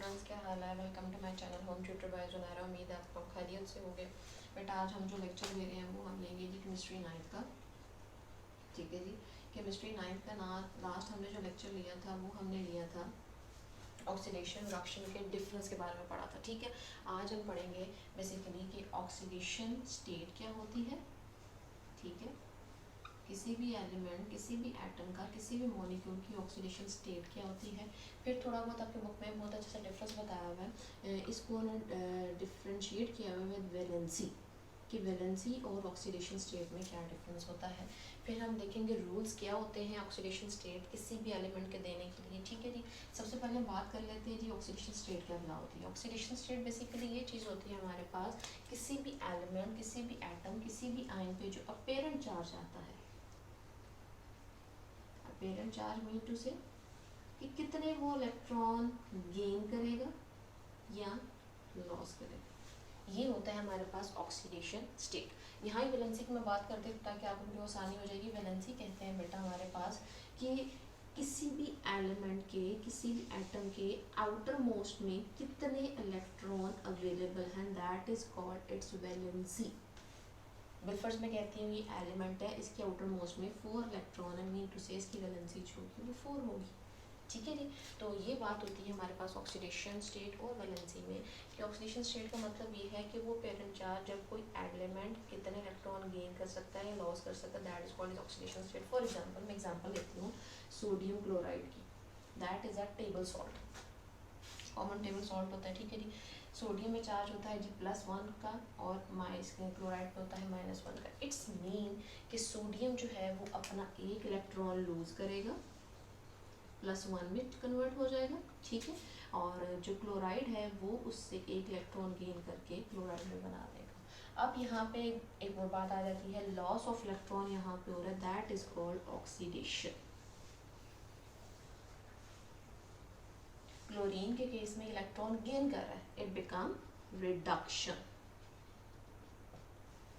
Friends, क्या हाल है। Welcome to my channel home tutor by Junaira. उम्मीद है आप लोग खैरियत से होंगे। बट आज हम जो लेक्चर ले रहे हैं वो हम लेंगे जी केमिस्ट्री 9th का। ठीक है जी, केमिस्ट्री 9th का लास्ट हमने जो लेक्चर लिया था वो हमने लिया था ऑक्सीडेशन रिडक्शन के डिफरेंस के बारे में पढ़ा था। ठीक है, आज हम पढ़ेंगे बेसिकली कि ऑक्सीडेशन स्टेट क्या होती है। ठीक है, किसी भी एलिमेंट, किसी भी एटम का, किसी भी मॉलिक्यूल की ऑक्सीडेशन स्टेट क्या होती है। फिर थोड़ा बहुत आपके बुक में बहुत अच्छे से डिफरेंस बताया हुआ है, इसको डिफ्रेंशिएट किया हुआ है वैलेंसी कि वैलेंसी और ऑक्सीडेशन स्टेट में क्या डिफरेंस होता है। फिर हम देखेंगे रूल्स क्या होते हैं ऑक्सीडेशन स्टेट किसी भी एलिमेंट के देने के लिए। ठीक है जी, सबसे पहले हम बात कर लेते हैं जी ऑक्सीडेशन स्टेट क्या बना होती है। ऑक्सीडेशन स्टेट बेसिकली ये चीज़ होती है हमारे पास, किसी भी एलिमेंट, किसी भी एटम, किसी भी आयन पे जो अपेरेंट चार्ज आता है। Apparent charge mean to say कि कितने वो इलेक्ट्रॉन गेन करेगा या लॉस करेगा, ये होता है हमारे पास ऑक्सीडेशन स्टेट। यहाँ ही वैलेंसी की मैं बात करती हूँ ताकि आप उनको आसानी हो जाएगी। वैलेंसी कहते हैं बेटा हमारे पास कि किसी भी एलिमेंट के, किसी भी एटम के आउटर मोस्ट में कितने इलेक्ट्रॉन अवेलेबल हैं, that is called its valency. बिल्फर्स में कहती हूँ ये एलिमेंट है, इसके आउटर मोस्ट में 4 इलेक्ट्रॉन है, मीन टू से इसकी वैलेंसी जो होगी वो 4 होगी। ठीक है जी, तो ये बात होती है हमारे पास ऑक्सीडेशन स्टेट और वैलेंसी में कि ऑक्सीडेशन स्टेट का मतलब ये है कि वो पेरेंट चार्ज जब कोई एलिमेंट कितने इलेक्ट्रॉन गेन कर सकता है या लॉस कर सकता है, that is called oxidation state. For example मैं एग्जांपल लेती हूँ सोडियम क्लोराइड की, that is a table salt, common table salt होता है। ठीक है जी, सोडियम में चार्ज होता है जी +1 का और क्लोराइड पे होता है -1 का। इट्स मीन कि सोडियम जो है वो अपना एक इलेक्ट्रॉन लूज करेगा, +1 में कन्वर्ट हो जाएगा। ठीक है, और जो क्लोराइड है वो उससे एक इलेक्ट्रॉन गेन करके क्लोराइड में बना देगा। अब यहाँ पे एक और बात आ जाती है, लॉस ऑफ इलेक्ट्रॉन यहाँ पे हो रहा है, that is called oxidation. Chlorine के केस में इलेक्ट्रॉन गेन कर रहा है, इट बिकम रिडक्शन।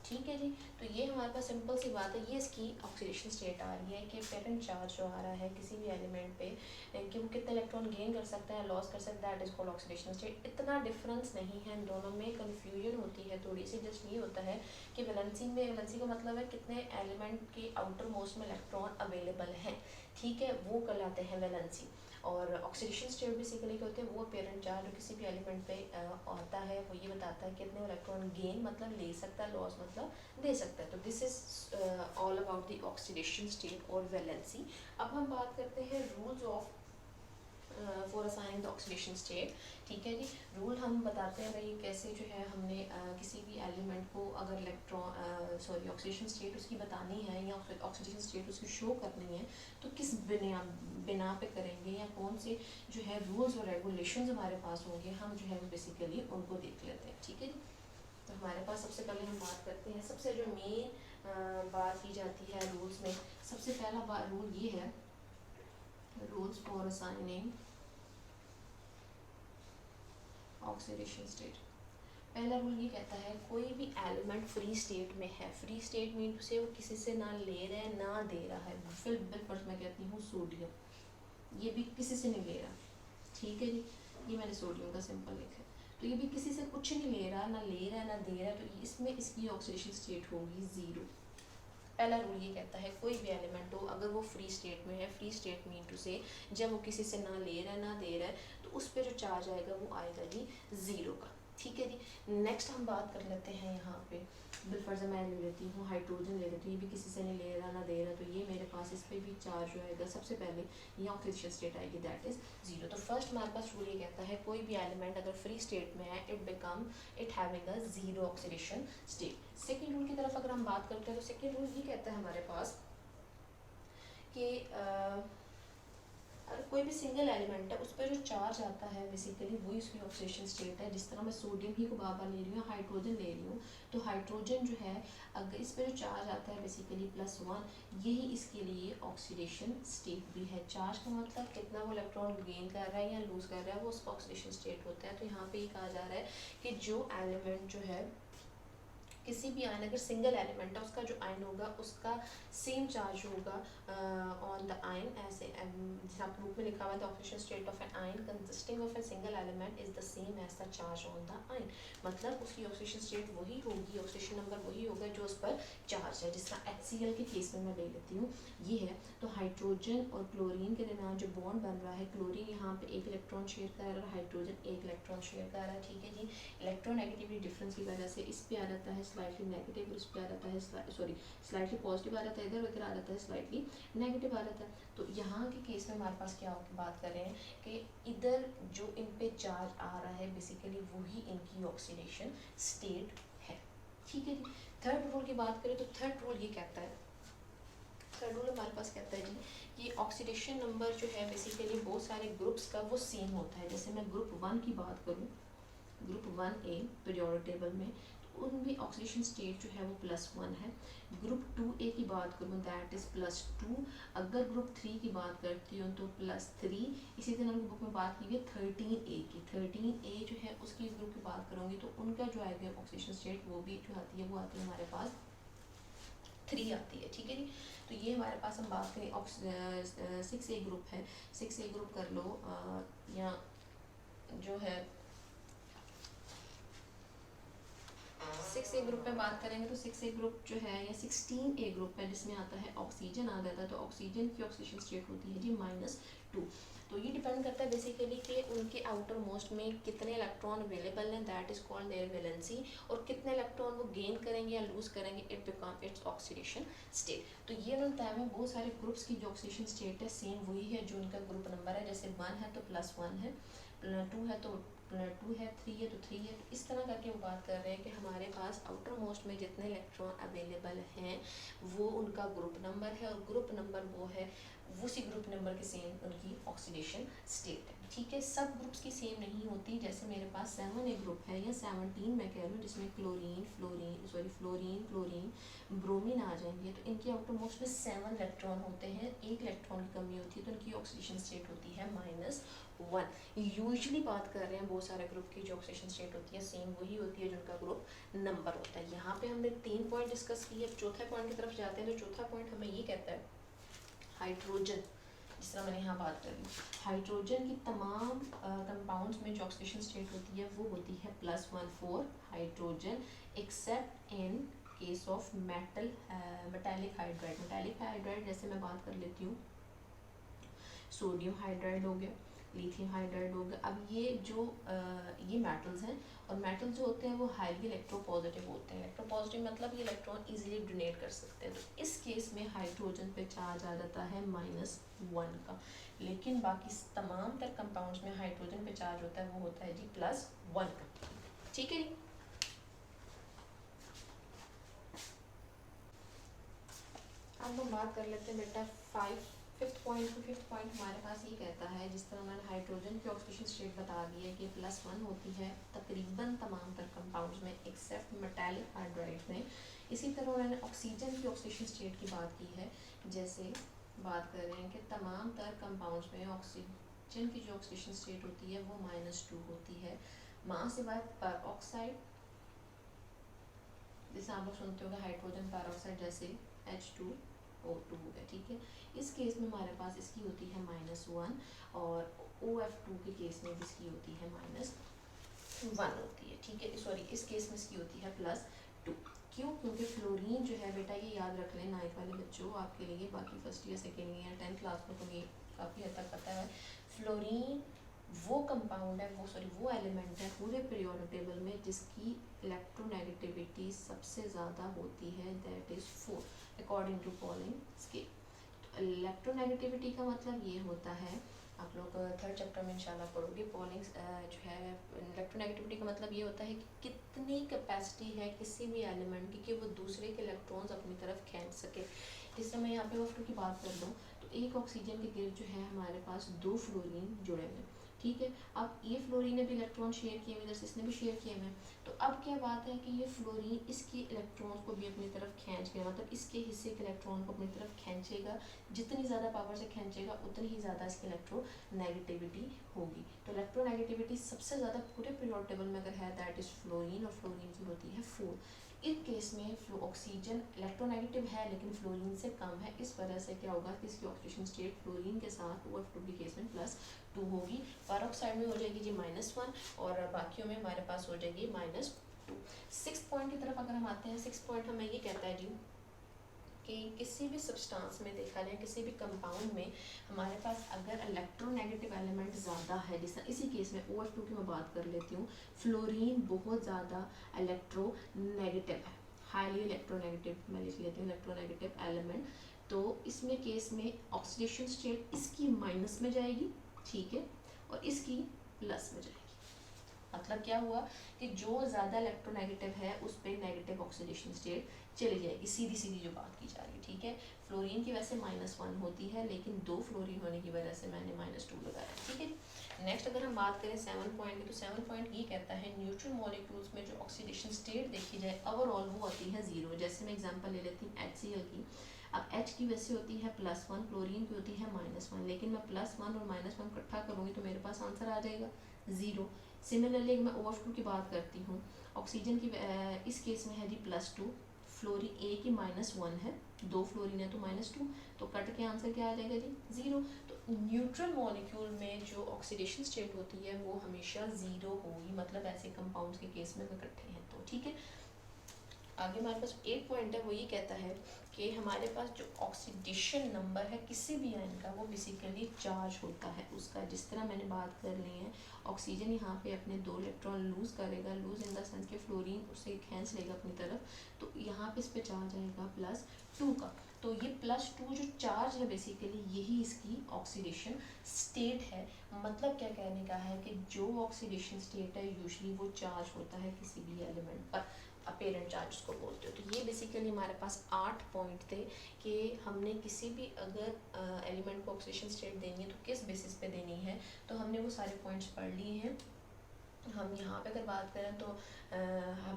ठीक है जी, तो ये हमारे पास सिंपल सी बात है, ये इसकी ऑक्सीडेशन स्टेट आ रही है कि पेरेंट चार्ज जो आ रहा है किसी भी एलिमेंट पे कि वो कितने इलेक्ट्रॉन गेन कर सकता है, लॉस कर सकता है, that is called oxidation state. इतना डिफरेंस नहीं है, दोनों में कन्फ्यूजन होती है थोड़ी सी। जस्ट ये होता है कि वैलेंसी का मतलब है कितने एलिमेंट के आउटर मोस्ट में इलेक्ट्रॉन अवेलेबल हैं। ठीक है, वो कहलाते हैं वैलेंसी। और ऑक्सीडेशन स्टेट बेसिकली क्या होते हैं, वो पेरेंट चार्ज जो किसी भी एलिमेंट पे आता है वो ये बताता है कितने इलेक्ट्रॉन गेन मतलब ले सकता है, लॉस मतलब दे सकता है। तो this is all about the oxidation state और वैलेंसी। अब हम बात करते हैं rules of for assigning the oxidation state. ठीक है जी, रूल हम बताते हैं भाई कैसे जो है हमने किसी भी एलिमेंट को अगर ऑक्सीडेशन स्टेट उसकी बतानी है या ऑक्सीडेशन स्टेट उसकी शो करनी है तो किस बिना पे करेंगे या कौन से जो है रूल्स और रेगुलेशंस हमारे पास होंगे, हम जो है बेसिकली उनको देख लेते हैं। ठीक है जी, तो हमारे पास सबसे पहले हम बात करते हैं, सबसे जो मेन बात की जाती है रूल्स में, सबसे पहला रूल ये है, rules for assigning oxidation state. पहला रूल ये कहता है कोई भी एलिमेंट फ्री स्टेट में है, फ्री स्टेट मीन से वो किसी से ना ले रहा है ना दे रहा है। फिर बिल्कुल मैं कहती हूँ सोडियम, ये भी किसी से नहीं ले रहा। ठीक है जी, ये मैंने सोडियम का सिंपल लिखा है, तो ये भी किसी से कुछ नहीं ले रहा, ना ले रहा है ना दे रहा है, तो इसमें इसकी ऑक्सीडेशन स्टेट होगी 0। पहला रूल ये कहता है कोई भी एलिमेंट हो अगर वो फ्री स्टेट में है, फ्री स्टेट मीन टू से जब वो किसी से ना ले रहा है ना दे रहा है, तो उस पर जो चार्ज आएगा वो आएगा जी 0 का। ठीक है जी, नेक्स्ट हम बात कर लेते हैं यहाँ पे, बिलफर्ज मैं ले लेती हूँ, हाइड्रोजन ले लेती हूँ, ये भी किसी से नहीं ले रहा ना दे रहा, तो ये मेरे पास इस पर भी चार्ज जो आएगा सबसे पहले ये ऑक्सीडेशन स्टेट आएगी, दैट इज 0। तो फर्स्ट हमारे पास रूल ये कहता है कोई भी एलिमेंट अगर फ्री स्टेट में है it having a 0 oxidation state. Second rule की तरफ अगर हम बात करते हैं तो सेकेंड रूल ये कहता है हमारे पास कि अगर कोई भी सिंगल एलिमेंट है उस पर जो चार्ज आता है बेसिकली वही उसकी ऑक्सीडेशन स्टेट है। जिस तरह मैं सोडियम ही को बार बार ले रही हूँ, हाइड्रोजन ले रही हूँ, तो हाइड्रोजन जो है अगर इस पर जो चार्ज आता है बेसिकली +1, यही इसके लिए ऑक्सीडेशन स्टेट भी है। चार्ज का मतलब कितना वो इलेक्ट्रॉन गेन कर रहा है या लूज कर रहा है, वो उसका ऑक्सीडेशन स्टेट होता है। तो यहाँ पे ये कहा जा रहा है कि जो एलिमेंट जो है किसी भी आयन अगर सिंगल एलिमेंट है उसका जो आयन होगा उसका सेम चार्ज होगा ऑन द आयन ऐसे जैसे आप बुक में लिखा हुआ है the oxidation state of an ion consisting of a single element is the same as the charge on the ion, मतलब उसकी ऑक्सीडेशन स्टेट वही होगी, ऑक्सीडेशन नंबर वही होगा जो उस पर चार्ज है। जिसका HCl के केस में मैं ले लेती हूँ ये है, तो हाइड्रोजन और क्लोरीन के दरमियान जो बॉन्ड बन रहा है, क्लोरीन यहाँ पे एक इलेक्ट्रॉन शेयर कर रहा है, हाइड्रोजन एक इलेक्ट्रॉन शेयर कर रहा है, ठीक है जी। इलेक्ट्रोनेगेटिविटी डिफरेंस की वजह से इस पे आ जाता है स्लाइटली नेगेटिव, इस पे आ जाता है स्लाइटली पॉजिटिव आ जाता है, इधर आ जाता है स्लाइटली नेगेटिव आ जाता है। तो यहाँ के केस में हमारे पास क्या बात कर रहे हैं कि इधर जो इन पे चार्ज आ रहा है बेसिकली वही इनकी ऑक्सीडेशन स्टेट है, ठीक है जी। थर्ड रूल की बात करें तो थर्ड रूल ये कहता है, थर्ड रूल हमारे पास कहता है जी कि ऑक्सीडेशन नंबर जो है बेसिकली बहुत सारे ग्रुप्स का वो सेम होता है। जैसे मैं ग्रुप 1 की बात करूँ, ग्रुप 1A पीरियोडिक टेबल में, तो उनमें ऑक्सीडेशन स्टेट जो है वो +1 है। ग्रुप 2A की बात करूँ दैट इज़ +2। अगर ग्रुप 3 की बात करती हूँ तो +3। इसी तरह उनकी बुक में बात की है 13A की, 13A जो है उसकी ग्रुप की बात करूँगी तो उनका जो आएगा ऑक्सीडेशन स्टेट वो भी जो आती है वो आती है हमारे पास 3 आती है, ठीक है जी। तो ये हमारे पास हम बात करें 6A ग्रुप है, 6A ग्रुप कर लो या जो है 6A ग्रुप में बात करेंगे तो 6A ग्रुप जो है या 16A ग्रुप है जिसमें आता है ऑक्सीजन आ जाता है, तो ऑक्सीजन की ऑक्सीजन स्टेट होती है जी -2। तो ये डिपेंड करता है बेसिकली कि उनके आउटर मोस्ट में कितने इलेक्ट्रॉन अवेलेबल हैं, that is called their valency, और कितने इलेक्ट्रॉन वो गेन करेंगे या लूज करेंगे, it become its oxidation state. तो ये उन्होंने बताया है बहुत सारे ग्रुप्स की जो ऑक्सीडेशन स्टेट है सेम वही है जो उनका ग्रुप नंबर है। जैसे 1 है तो +1 है, 2 है तो 2 है, 3 है तो 3 है। तो इस तरह करके वो बात कर रहे हैं कि हमारे पास आउटर मोस्ट में जितने इलेक्ट्रॉन अवेलेबल हैं वो उनका ग्रुप नंबर है, और ग्रुप नंबर वो है उसी ग्रुप नंबर के सेम उनकी ऑक्सीडेशन स्टेट है, ठीक है। सब ग्रुप्स की सेम नहीं होती। जैसे मेरे पास 7A ग्रुप है या 17 मैं कह रही हूँ जिसमें फ्लोरीन क्लोरीन ब्रोमीन आ जाएंगे, तो इनके आउटर मोस्ट में 7 इलेक्ट्रॉन होते हैं, एक इलेक्ट्रॉन की कमी होती है तो इनकी ऑक्सीडेशन स्टेट होती है -1। यूजुअली बात कर रहे हैं बहुत सारे ग्रुप की जो ऑक्सीडेशन स्टेट होती है सेम वही होती है जो उनका ग्रुप नंबर होता है। यहाँ पे हमने 3 पॉइंट डिस्कस किए, अब चौथा पॉइंट की तरफ जाते हैं। तो चौथा पॉइंट हमें ये कहता है हाइड्रोजन, जिस तरह मैंने यहाँ बात करी, हाइड्रोजन की तमाम कंपाउंड्स में जो ऑक्सीडेशन स्टेट होती है वो होती है +1 for hydrogen accept in case of metallic hydride. Metallic hydride जैसे मैं बात कर लेती हूँ, सोडियम हाइड्राइड हो गया, लिथियम हाइड्राइड हो गया। अब ये जो ये मेटल्स हैं, और मेटल जो होते हैं वो हाईली इलेक्ट्रोपॉजिटिव होते हैं। इलेक्ट्रोपॉजिटिव मतलब ये इलेक्ट्रॉन इजीली डोनेट कर सकते हैं। तो इस केस में हाइड्रोजन पे चार्ज आ जाता है -1 का, लेकिन बाकी तमाम तर कंपाउंड्स में हाइड्रोजन पे चार्ज होता है वो होता है जी +1 का, ठीक है जी। अब हम बात कर लेते हैं बेटा फिफ्थ पॉइंट हमारे पास ये कहता है, जिस तरह मैंने हाइड्रोजन की ऑक्सीडेशन स्टेट बता दी है कि +1 होती है तकरीबन तमाम तर कंपाउंड्स में एक्सेप्ट मेटालिक हाइड्राइड में। इसी तरह उन्होंने ऑक्सीजन की ऑक्सीडेशन स्टेट की बात की है, जैसे बात कर रहे हैं कि तमाम तर कंपाउंड्स में ऑक्सीजन की जो ऑक्सीडेशन स्टेट होती है वो -2 होती है। मां सिवाय पर ऑक्साइड, जैसे आप लोग सुनते होंगे हाइड्रोजन पर ऑक्साइड जैसे H2O2 है, ठीक है। इस केस में हमारे पास इसकी होती है -1, और OF2 के केस में इसकी होती है -1 होती है, ठीक है। सॉरी, इस केस में इसकी होती है +2। क्यों? क्योंकि फ्लोरीन जो है बेटा, ये याद रख लें 9th वाले बच्चों आपके लिए, बाकी first year second year 10th class में तो ये काफ़ी हद तक पता है। फ्लोरीन वो कंपाउंड है, वो एलिमेंट है पूरे पीरियोडिक टेबल में जिसकी इलेक्ट्रोनेगेटिविटी सबसे ज़्यादा होती है, that is 4 according to Pauling scale. Electronegativity का मतलब ये होता है, आप लोग 3rd चैप्टर में इंशाल्लाह पढ़ोगे, पॉलिंग जो है इलेक्ट्रोनेगेटिविटी का मतलब ये होता है कि कितनी कैपेसिटी है किसी भी एलिमेंट की कि वो दूसरे के इलेक्ट्रॉन्स अपनी तरफ खींच सके। जैसे मैं यहाँ पे OF2 की बात कर दूँ तो एक ऑक्सीजन के गिर्द जो है हमारे पास 2 फ्लोरीन जुड़े हुए, ठीक है। अब ये फ्लोरीन ने भी इलेक्ट्रॉन शेयर किए हुए, इधर से इसने भी शेयर किए हुए। तो अब क्या बात है कि ये फ्लोरीन इसके इलेक्ट्रॉन्स को भी अपनी तरफ खींच के, मतलब इसके हिस्से के इलेक्ट्रॉन को अपनी तरफ खींचेगा। जितनी ज़्यादा पावर से खींचेगा उतनी ही ज़्यादा इसकी इलेक्ट्रोनेगेटिविटी होगी। तो इलेक्ट्रोनेगेटिविटी सबसे ज़्यादा पूरे पीरियोडिक टेबल में अगर है दैट इज़ फ्लोरीन, और फ्लोरीन की होती है 4। इस केस में ऑक्सीजन इलेक्ट्रोनेगेटिव है लेकिन फ्लोरीन से कम है, इस वजह से क्या होगा कि इसकी ऑक्सीडेशन स्टेट फ्लोरीन के साथ OF2 के केस में +2 होगी। पेरोक्साइड में हो जाएगी जी -1 और बाकियों में हमारे पास हो जाएगी -2। 6 पॉइंट की तरफ अगर हम आते हैं, 6 पॉइंट हमें ये कहता है जी कि किसी भी सब्सटेंस में देखा जाए, किसी भी कंपाउंड में हमारे पास अगर इलेक्ट्रोनेगेटिव एलिमेंट ज़्यादा है, जैसे इसी केस में OF2 की मैं बात कर लेती हूँ, फ्लोरीन बहुत ज़्यादा इलेक्ट्रोनेगेटिव है, हाईली इलेक्ट्रोनेगेटिव, मैं लिख लेती हूँ इलेक्ट्रोनेगेटिव एलिमेंट, तो इसमें केस में ऑक्सीडेशन स्टेट इसकी माइनस में जाएगी, ठीक है, और इसकी प्लस में जाएगी। मतलब क्या हुआ कि जो ज़्यादा इलेक्ट्रोनेगेटिव है उस पर नेगेटिव ऑक्सीडेशन स्टेट चली जाएगी, सीधी सीधी जो बात की जा रही है, ठीक है। फ्लोरीन की वैसे -1 होती है लेकिन 2 फ्लोरीन होने की वजह से मैंने -2 लगाया, ठीक है। नेक्स्ट अगर हम बात करें 7 पॉइंट की, तो 7 पॉइंट ये कहता है न्यूट्रल मॉलिक्यूल्स में जो ऑक्सीडेशन स्टेट देखी जाए ओवरऑल वो आती है 0। जैसे मैं एग्जांपल ले लेती हूँ HCl की। अब H की वैसे होती है +1, फ्लोरीन की होती है -1, लेकिन मैं +1 और -1 इकट्ठा करूँगी तो मेरे पास आंसर आ जाएगा 0। सिमिलरली मैं OF2 की बात करती हूँ, ऑक्सीजन की इस केस में है जी +2, फ्लोरीन A की -1 है, 2 फ्लोरीन है तो -2, तो कट के आंसर क्या आ जाएगा जी 0। तो न्यूट्रल मॉलिक्यूल में जो ऑक्सीडेशन स्टेट होती है वो हमेशा 0 होगी, मतलब ऐसे कंपाउंड्स के केस में इकट्ठे हैं तो, ठीक है। आगे हमारे पास 8 पॉइंट है, वो ये कहता है कि हमारे पास जो ऑक्सीडेशन नंबर है किसी भी आयन का वो बेसिकली चार्ज होता है उसका। जिस तरह मैंने बात कर ली है, ऑक्सीजन यहाँ पे अपने 2 इलेक्ट्रॉन लूज करेगा, लूज इन द सेंस के फ्लोरीन उसे खींच लेगा अपनी तरफ, तो यहाँ पे इस पे चार्ज आएगा +2 का। तो ये +2 जो चार्ज है बेसिकली यही इसकी ऑक्सीडेशन स्टेट है। मतलब क्या कहने का है कि जो ऑक्सीडेशन स्टेट है यूजुअली वो चार्ज होता है किसी भी एलिमेंट पर, अपेरेंट चार्ज को बोलते हो। तो ये बेसिकली हमारे पास 8 पॉइंट थे कि हमने किसी भी अगर एलिमेंट को ऑक्सीडेशन स्टेट देनी है तो किस बेसिस पे देनी है, तो हमने वो सारे पॉइंट्स पढ़ लिए हैं। हम यहाँ पे अगर बात करें तो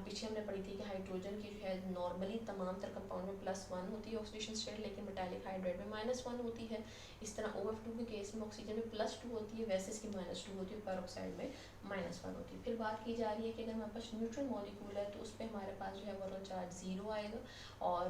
पीछे हमने पढ़ी थी कि हाइड्रोजन की जो है नॉर्मली तमाम तर कंपाउंड में +1 होती है ऑक्सीडेशन स्टेट, लेकिन मेटालिक हाइड्राइड में -1 होती है। इस तरह OF2 के केस में ऑक्सीजन में +2 होती है, वैसे इसकी -2 होती है, पेरोक्साइड में -1 होती है। फिर बात की जा रही है कि अगर हमारे पास न्यूट्रल मॉलिक्यूल है तो उस पर हमारे पास जो है ओवरऑल चार्ज 0 आएगा, और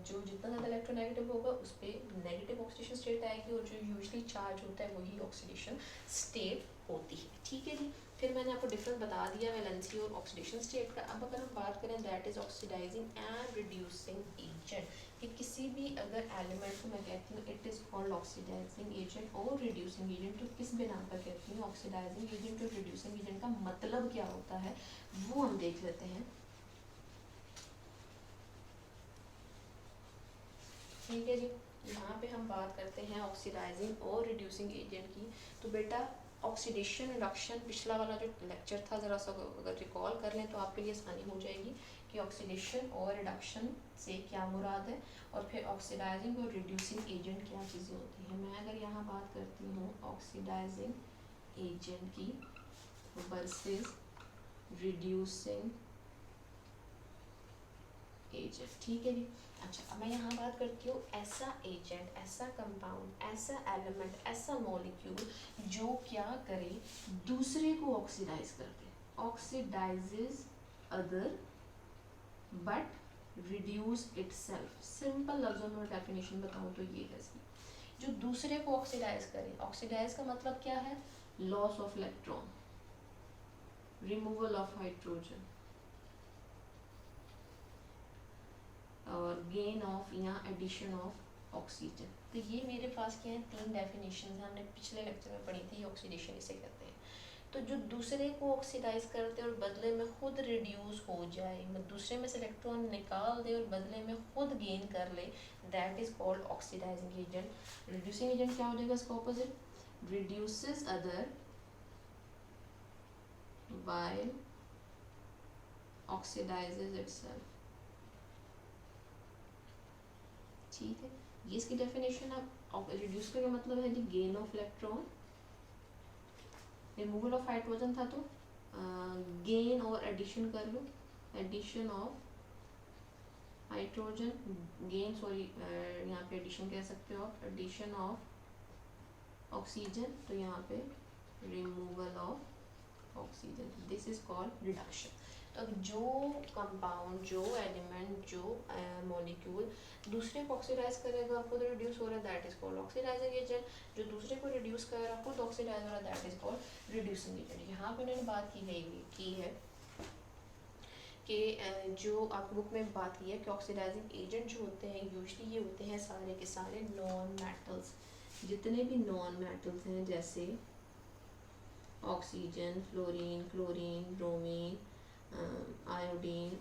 जो जितना ज़्यादा इलेक्ट्रोनेगेटिव होगा उस पर नेगेटिव ऑक्सीडेशन स्टेट आएगी, और जो यूजली चार्ज होता है वही ऑक्सीडेशन स्टेट होती है, ठीक है जी। फिर मैंने आपको डिफरेंस बता दिया वैलेंसी और ऑक्सीडेशन स्टेट का। अब अगर हम बात करें that is oxidizing and reducing agent, कि किसी भी अगर एलिमेंट को मैं कहती हूँ it is called oxidizing agent और रिड्यूसिंग एजेंट, तो किस बिना पर कहती हूँ ऑक्सीडाइजिंग एजेंट और रिड्यूसिंग एजेंट का मतलब क्या होता है वो हम देख लेते हैं, ठीक है जी। यहाँ पे हम बात करते हैं ऑक्सीडाइजिंग और रिड्यूसिंग एजेंट की। तो बेटा ऑक्सीडेशन रिडक्शन पिछला वाला जो लेक्चर था ज़रा सा अगर रिकॉल कर लें तो आपके लिए आसानी हो जाएगी कि ऑक्सीडेशन और रिडक्शन से क्या मुराद है, और फिर ऑक्सीडाइजिंग और रिड्यूसिंग एजेंट क्या चीज़ें होती हैं। मैं अगर यहाँ बात करती हूँ ऑक्सीडाइजिंग एजेंट की वर्सेस रिड्यूसिंग एजेंट, ठीक है जी। अच्छा, अब मैं यहाँ बात करती हूँ ऐसा एजेंट, ऐसा कंपाउंड, ऐसा एलिमेंट, ऐसा मॉलिक्यूल जो क्या करे, दूसरे को ऑक्सीडाइज कर दे, oxidizes other but reduce itself. Simple लफ्जों में डेफिनेशन बताऊँ तो ये है इसकी, जो दूसरे को ऑक्सीडाइज करे। ऑक्सीडाइज का मतलब क्या है, loss of electron, removal of hydrogen और गेन ऑफ या एडिशन ऑफ ऑक्सीजन। तो ये मेरे पास क्या है, 3 डेफिनेशन है, हमने पिछले लेक्चर में पढ़ी थी। ऑक्सीडेशन इसे कहते हैं। तो जो दूसरे को ऑक्सीडाइज करते और बदले में खुद रिड्यूस हो जाए, मतलब दूसरे में से इलेक्ट्रॉन निकाल दे और बदले में खुद गेन कर ले, that is called oxidizing agent. Reducing agent क्या हो जाएगा इसका opposite, reduces other while oxidizes itself, ठीक है। ये इसकी डेफिनेशन। अब रिड्यूस का मतलब है जी gain of electron, removal of hydrogen था तो गेन और एडिशन कर लो, addition of hydrogen, gain sorry यहाँ पे एडिशन कह सकते हो आप, एडिशन ऑफ ऑक्सीजन, तो यहाँ पे removal of oxygen, this is called reduction. तो जो कंपाउंड, जो एलिमेंट, जो मॉलिक्यूल दूसरे को ऑक्सीडाइज करेगा, खुद रिड्यूस हो रहा है, that is called oxidizing agent. जो दूसरे को रिड्यूस कर रहा है, खुद ऑक्सीडाइज हो रहा है, that is called reducing agent. यहाँ पे उन्होंने बात की है कि जो आपकी बुक में बात की है कि ऑक्सीडाइजिंग एजेंट जो होते हैं यूजली ये होते हैं सारे के सारे नॉन मेटल्स। जितने भी नॉन मेटल्स हैं जैसे oxygen, fluorine, chlorine, bromine, iodine,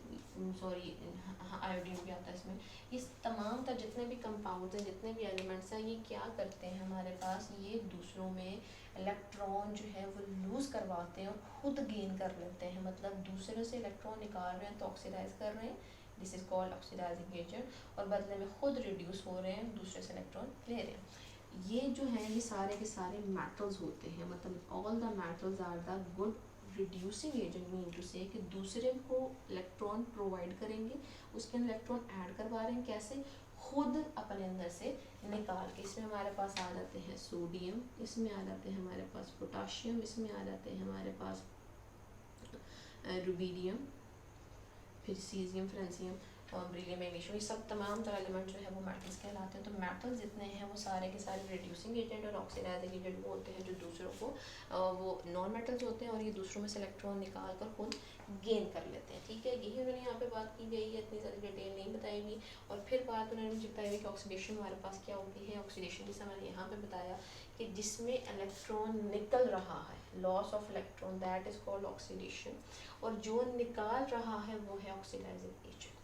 iodine भी आता है इसमें। ये तमाम तर जितने भी कंपाउंड्स हैं, जितने भी एलिमेंट्स हैं, ये क्या करते हैं हमारे पास, ये दूसरों में इलेक्ट्रॉन जो है वो लूज़ करवाते हैं और खुद गेन कर लेते हैं। मतलब दूसरे से इलेक्ट्रॉन निकाल रहे हैं तो ऑक्सीडाइज कर रहे हैं, this is called oxidizing agent, और बदले में खुद रिड्यूस हो रहे हैं, दूसरे से इलेक्ट्रॉन ले रहे हैं। ये जो है ये सारे के सारे मेटल्स होते हैं, मतलब all the metals are the good reducing agent, mean to say कि दूसरे को इलेक्ट्रॉन प्रोवाइड करेंगे, उसके अंदर इलेक्ट्रॉन ऐड करवा रहे हैं, कैसे, खुद अपने अंदर से निकाल के। इसमें हमारे पास आ जाते हैं सोडियम, इसमें आ जाते हैं हमारे पास पोटाशियम, इसमें आ जाते हैं हमारे पास रुबीडियम, फिर सीजियम, फ्रेंसियम, ब्रिलियम, मैग्नीशियम, ये सब तमाम तरह एलिमेंट जो है वो मेटल्स कहलाते हैं। तो मेटल्स जितने हैं वो सारे के सारे रिड्यूसिंग एजेंट और ऑक्सीडाइजिंग एजेंट वो होते हैं जो दूसरों को वो नॉन मेटल्स होते हैं और ये दूसरों में से इलेक्ट्रॉन निकाल कर खुद गेन कर लेते हैं। ठीक है, यही उन्होंने यहाँ पे बात की गई है, इतनी ज़्यादा डिटेल नहीं बताई गई। और फिर बात उन्होंने मुझे बताई हुई कि ऑक्सीडेशन हमारे पास क्या होती है। ऑक्सीडेशन जैसा मैंने यहाँ पे बताया कि जिसमें इलेक्ट्रॉन निकल रहा है, loss of electron, that is called oxidation, और जो निकाल रहा है वो है ऑक्सीडाइजिंग एजेंट।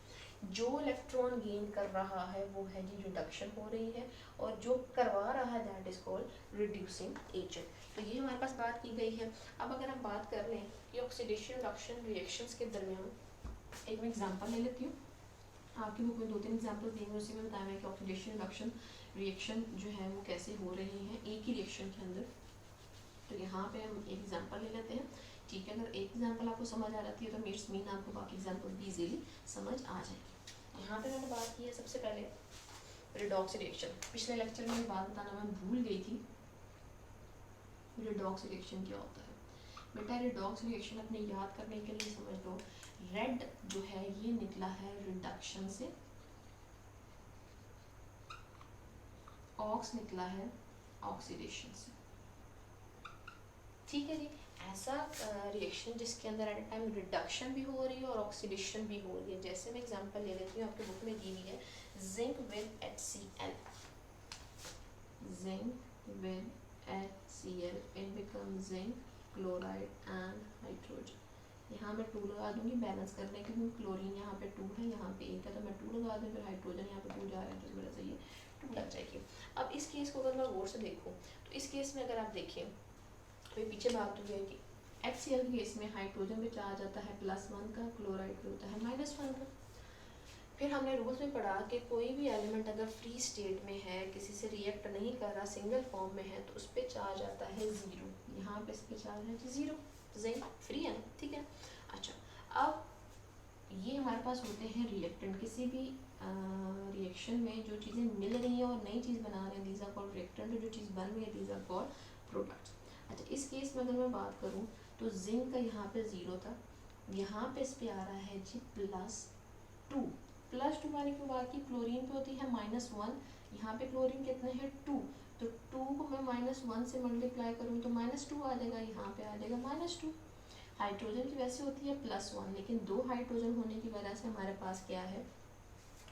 जो इलेक्ट्रॉन गेन कर रहा है वो है जी रिडक्शन हो रही है, और जो करवा रहा है that is called reducing agent. तो ये हमारे पास बात की गई है। अब अगर हम बात कर लें कि ऑक्सीडेशन रिडक्शन रिएक्शंस के दरमियान, एक मैं एग्जांपल ले लेती हूँ। आपकी बुक में 2-3 एग्जांपल देंगे, उसी में बताया है कि ऑक्सीडेशन रिडक्शन रिएक्शन जो है वो कैसे हो रही है एक ही रिएक्शन के अंदर। तो यहाँ पे हम एक एग्जांपल ले लेते हैं। ठीक है, अगर एक एग्जांपल आपको समझ आ जाती है तो मीट्स मीन आपको बाकी एग्जांपल भी इजीली समझ आ जाएंगे। यहाँ पे मैंने बात की है सबसे पहले रिडॉक्स रिएक्शन। पिछले लेक्चर में बात बताना मैं भूल गई थी, रिडॉक्स रिएक्शन क्या होता है। बेटा रिडॉक्स रिएक्शन अपने याद करने के लिए समझ लो, रेड जो है ये निकला है रिडक्शन से, ऑक्स निकला है ऑक्सीडेशन से। ठीक है जी, ऐसा रिएक्शन जिसके अंदर एट टाइम रिडक्शन भी हो रही है और ऑक्सीडेशन भी हो रही है। जैसे मैं एग्जांपल ले लेती हूँ, आपके बुक में दी हुई है zinc with HCl, zinc with HCl, it become zinc chloride and hydrogen. यहाँ मैं 2 लगा दूंगी बैलेंस करने के लिए, क्लोरीन यहाँ पे 2 है, यहाँ पे 1 है, तो मैं 2 लगा दूँ, फिर हाइड्रोजन यहाँ पे 2 जा रहा है तो इस वजह से ये 2 लग जाएगी। अब इस केस को अगर मैं गौर से देखूँ तो इस केस में अगर आप देखें तो पीछे बात हुई है कि HCl के केस में हाइड्रोजन पे चार्ज आता है +1 का, क्लोराइड पे होता है -1 का। फिर हमने रूल्स में पढ़ा कि कोई भी एलिमेंट अगर फ्री स्टेट में है, किसी से रिएक्ट नहीं कर रहा, सिंगल फॉर्म में है, तो उस पर चार्ज आता है 0। यहाँ पे इस पर चार्ज है 0, जिंक फ्री है, ठीक है। अच्छा, अब ये हमारे पास होते हैं रिएक्टेंट। किसी भी रिएक्शन में जो चीज़ें मिल रही हैं और नई चीज़ बना रहे हैं, दीज आर कॉल्ड रिएक्टेंट, और जो चीज़ बन रही है दीज आर कॉल्ड प्रोडक्ट्स। अच्छा, इस केस में अगर मैं बात करूँ तो जिंक का यहाँ पे 0 था, यहाँ पे इस पे आ रहा है जी +2। +2 वाले की बात की, क्लोरीन पे होती है -1, यहाँ पे क्लोरीन कितने हैं 2, तो 2 को मैं -1 से मल्टीप्लाई करूँ तो -2 आ जाएगा, यहाँ पे आ जाएगा -2। हाइड्रोजन की वैसे होती है +1, लेकिन 2 हाइड्रोजन होने की वजह से हमारे पास क्या है,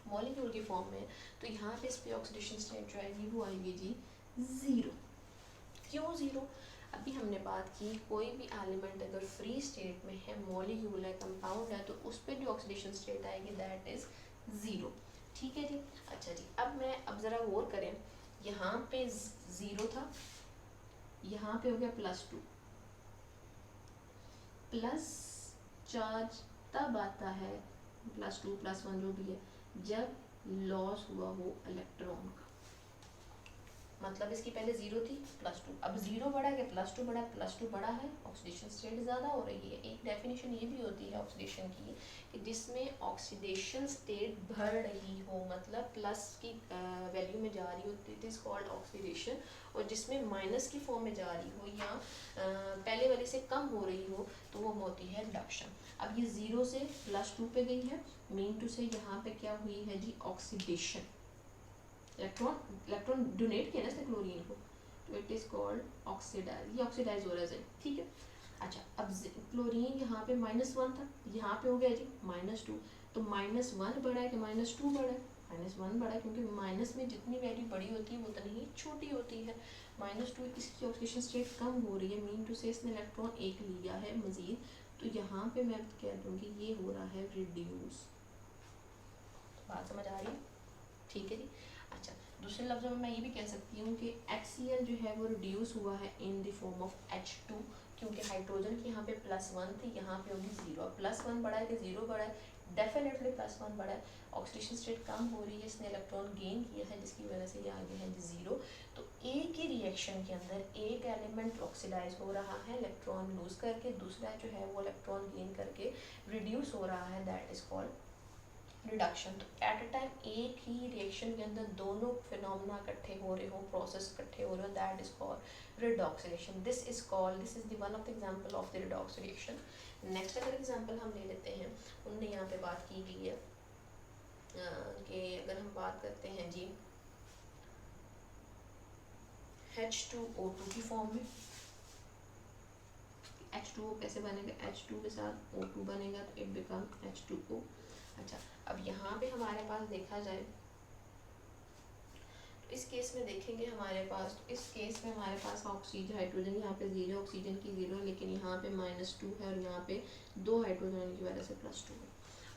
मॉलिक्यूल की फॉर्म में, तो यहाँ पे इस पे ऑक्सीडेशन स्टेट जो आएगी वो आएगी जी 0। क्यों 0? अभी हमने बात की कोई भी एलिमेंट अगर फ्री स्टेट में है, मॉलिक्यूल है, कंपाउंड है, तो उस पर जो ऑक्सीडेशन स्टेट आएगी दैट इज 0। ठीक है जी। अच्छा जी, अब ज़रा गौर करें, यहाँ पे 0 था, यहाँ पे हो गया +2। प्लस चार्ज तब आता है, +2 +1 जो भी है, जब लॉस हुआ हो इलेक्ट्रॉन का। मतलब इसकी पहले 0 थी +2, अब 0 बढ़ा के +2 बढ़ा, +2 बड़ा है, ऑक्सीडेशन स्टेट ज़्यादा हो रही है। एक डेफिनेशन ये भी होती है ऑक्सीडेशन की कि जिसमें ऑक्सीडेशन स्टेट बढ़ रही हो, मतलब प्लस की वैल्यू में जा रही हो, इट इज़ कॉल्ड ऑक्सीडेशन, और जिसमें माइनस की फॉर्म में जा रही हो या पहले वाले से कम हो रही हो तो वो होती है रिडक्शन। अब ये 0 से +2 पे गई है, मीन टू से यहाँ पे क्या हुई है जी, ऑक्सीडेशन, इलेक्ट्रॉन डोनेट किया ना इसने क्लोरीन को, तो इट इज कॉल्ड ऑक्सीडाइज, ये ऑक्सीडाइज हो रहा है, ठीक है। अच्छा, अब क्लोरीन यहाँ पे -1 था, यहाँ पे हो गया जी -2, तो -1 बढ़ा है कि -2 बढ़ा है, -1 बढ़ा है, क्योंकि माइनस में जितनी वैल्यू बड़ी होती है वो उतनी ही छोटी होती है। -2, इसकी ऑक्सीडेशन स्टेट कम हो रही है, मीन टू से इसने इलेक्ट्रॉन एक लिया है मजीद, तो यहाँ पे मैं कह दूँगी ये हो रहा है रिड्यूस। बात समझ आ रही है, ठीक है जी। अच्छा, दूसरे लफ्ज़ों में मैं ये भी कह सकती हूँ कि HCl जो है वो रिड्यूस हुआ है in the form of H2, क्योंकि हाइड्रोजन की यहाँ पे +1 थी, यहाँ पे होगी 0, +1 बढ़ा है कि 0 बढ़ा है, डेफिनेटली +1 बढ़ा है, ऑक्सीडेशन स्टेट कम हो रही है, इसने इलेक्ट्रॉन गेन किया है जिसकी वजह से ये आगे है 0। तो एक ही रिएक्शन के अंदर एक एलिमेंट ऑक्सीडाइज हो रहा है इलेक्ट्रॉन लूज करके, दूसरा जो है वो इलेक्ट्रॉन गेन करके रिड्यूस हो रहा है, दैट इज़ कॉल्ड रिडक्शन। तो एट अ टाइम एक ही रिएक्शन के अंदर दोनों फिनोमेना इकट्ठे हो रहे हो, प्रोसेस इकट्ठे हो रहे हो, that is called redox reaction. This is the one of the example of the redox reaction. Next अगर एग्जांपल हम ले लेते हैं, उनने यहाँ पे बात की गई है कि अगर हम बात करते हैं जी H2O2 की फॉर्म में, H2O कैसे बनेगा, H2 के साथ O2 बनेगा तो इट बिकम H2O। अच्छा, अब यहाँ पे हमारे पास देखा जाए तो इस केस में देखेंगे हमारे पास, तो इस केस में हमारे पास ऑक्सीजन हाइड्रोजन यहाँ पे 0, ऑक्सीजन की 0, लेकिन यहाँ पे -2 है और यहाँ पे 2 हाइड्रोजन होने की वजह से +2 है।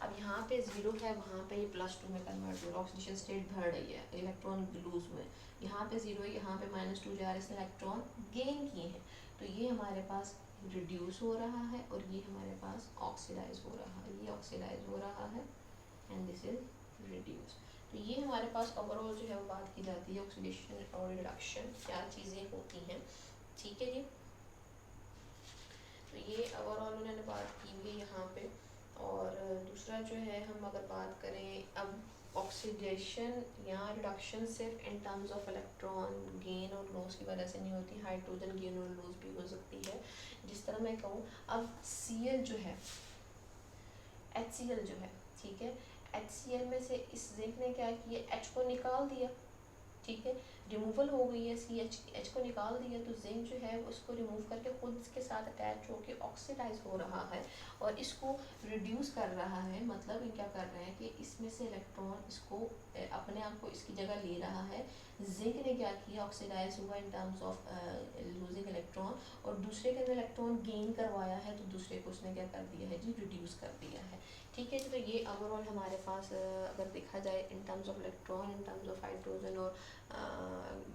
अब यहाँ पे 0 है, वहाँ पे ये +2 में कन्वर्ट हो रहा है, ऑक्सीडेशन स्टेट बढ़ रही है, इलेक्ट्रॉन लूज में, यहाँ पे 0 है, यहाँ पे -2 जा रहा है, इसने इलेक्ट्रॉन गेन किए हैं, तो ये हमारे पास रिड्यूस हो रहा है और ये हमारे पास ऑक्सीडाइज हो रहा है, ये ऑक्सीडाइज हो रहा है एंड दिस इज रिड्यूस। तो ये हमारे पास ओवरऑल जो है वो बात की जाती है ऑक्सीडेशन और रिडक्शन क्या चीज़ें होती हैं, ठीक है जी। तो ये ओवरऑल उन्होंने बात की हुई यहाँ पे। और दूसरा जो है हम अगर बात करें, अब ऑक्सीडेशन या रिडक्शन सिर्फ in terms of electron gain और लॉस की वजह से नहीं होती, हाइड्रोजन गेन और लॉस भी हो सकती है। जिस तरह मैं कहूँ, अब Cl जो है, HCl जो है, ठीक है, HCl में से इस जिंक ने क्या किया, H को निकाल दिया, ठीक है, रिमूवल हो गई है, H को निकाल दिया, तो जिंक जो है उसको रिमूव करके खुद इसके साथ अटैच होके ऑक्सीडाइज हो रहा है और इसको रिड्यूस कर रहा है। मतलब ये क्या कर रहे हैं कि इसमें से इलेक्ट्रॉन इसको अपने आप को इसकी जगह ले रहा है। जिंक ने क्या किया, ऑक्सीडाइज हुआ in terms of losing electron, और दूसरे के अंदर इलेक्ट्रॉन गेन करवाया है, तो दूसरे को उसने क्या कर दिया है जी, रिड्यूस कर दिया है, ठीक है। तो ये ओवरऑल हमारे पास अगर देखा जाए in terms of electron, in terms of hydrogen और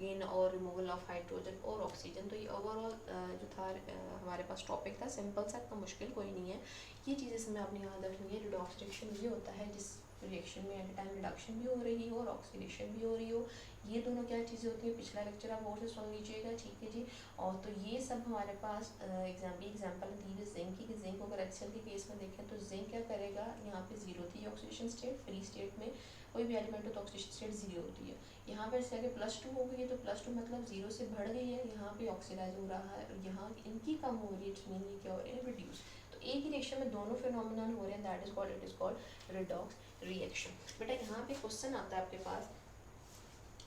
गेन और रिमूवल ऑफ हाइड्रोजन और ऑक्सीजन, तो ये ओवरऑल जो था हमारे पास टॉपिक था, सिंपल सा, इतना मुश्किल कोई नहीं है। ये चीज़ें इसमें आपने याद रखनी है। रिडॉक्स रिएक्शन ये होता है जिस रिएक्शन में एट ए टाइम रिडक्शन भी हो रही हो और ऑक्सीडेशन भी हो रही हो। ये दोनों क्या चीज़ें होती हैं, पिछला लेक्चर आप और से सुन लीजिएगा, ठीक है जी। और तो ये सब हमारे पास एग्जाम्पल दी हुई जिंक की, जिंक अगर HCl के केस में देखें तो जिंक क्या करेगा, यहाँ पे 0 थी ऑक्सीडेशन स्टेट, फ्री स्टेट में कोई भी एलिमेंट हो तो ऑक्सीडेशन स्टेट 0 होती है। यहाँ पर इसके आगे +2 हो गई है, तो +2 मतलब 0 से बढ़ गई है, यहाँ पे ऑक्सीडाइज हो रहा है और यहाँ इनकी कम हो रही है, इट्स मीन ये क्या हो रही है, रिड्यूस। तो एक ही रिएक्शन में दोनों फिनोमेनन हो रहे हैं, that is called, it is called redox reaction. बेटा यहाँ पे क्वेश्चन आता है आपके पास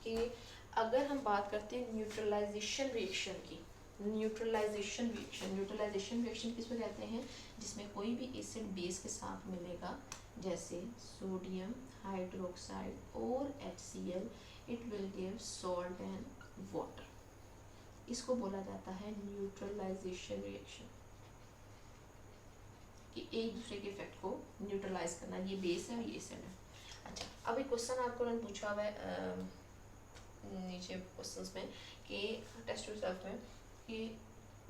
कि अगर हम बात करते हैं न्यूट्रलाइजेशन रिएक्शन की, न्यूट्रलाइजेशन रिएक्शन किसको कहते हैं, जिसमें कोई भी एसिड बेस के साथ मिलेगा, जैसे सोडियम हाइड्रोक्साइड और HCl, it will give salt and water. इसको बोला जाता है न्यूट्रलाइजेशन रिएक्शन, कि एक दूसरे के इफेक्ट को न्यूट्रलाइज करना, ये बेस है और ये एसिड है। अच्छा, अब एक क्वेश्चन आपको उन्होंने पूछा हुआ है नीचे क्वेश्चंस में कि टेस्ट रिजल्ट में कि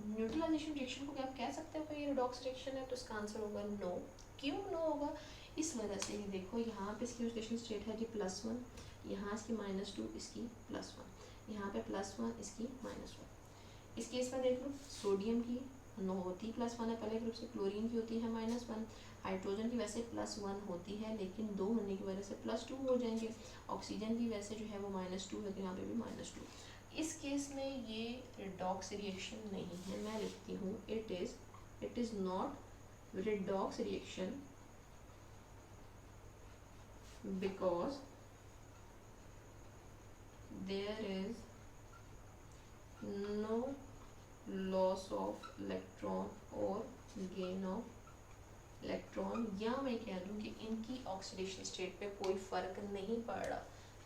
न्यूट्रलाइजेशन रिएक्शन को क्या आप कह सकते हो कि ये रिडॉक्स रिएक्शन है, तो इसका आंसर होगा नो। क्यों नो होगा, इस वजह से कि देखो यहाँ पे इसकी ऑक्सीडेशन स्टेट है जी +1, यहाँ इसकी -2, इसकी +1, यहाँ पे +1, इसकी -1। इस केस में देख लो, सोडियम की होती +1 है पहले ग्रुप से, क्लोरीन की होती है -1, हाइड्रोजन की वैसे +1 होती है लेकिन 2 होने की वजह से +2 हो जाएंगे, ऑक्सीजन की वैसे जो है वो -2 है तो यहाँ पे भी -2। इस केस में ये रिडॉक्स रिएक्शन नहीं है, मैं लिखती हूँ it is not redox reaction because there is no loss of electron or gain of electron, या मैं कह दूँ कि इनकी ऑक्सीडेशन स्टेट पे कोई फ़र्क नहीं पड़ रहा,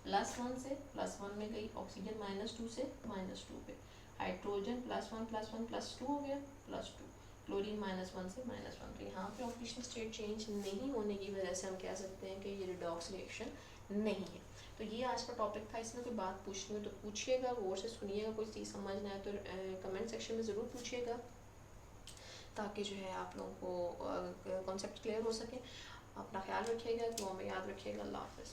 +1 से +1 में गई, ऑक्सीजन -2 से -2 पे, हाइड्रोजन +1 +2 हो गया +2, क्लोरीन -1 से -1, तो यहाँ पे ऑक्सीडेशन स्टेट चेंज नहीं होने की वजह से हम कह सकते हैं कि ये रिडॉक्स रिएक्शन नहीं है। तो ये आज का टॉपिक था, इसमें कोई बात पूछनी हो तो पूछिएगा, गौर से सुनिएगा, कोई चीज़ समझ ना आए तो कमेंट सेक्शन में ज़रूर पूछिएगा ताकि जो है आप लोगों को कॉन्सेप्ट क्लियर हो सके। अपना ख्याल रखिएगा, दुआ में याद रखिएगा। अल्लाह हाफ़िज़।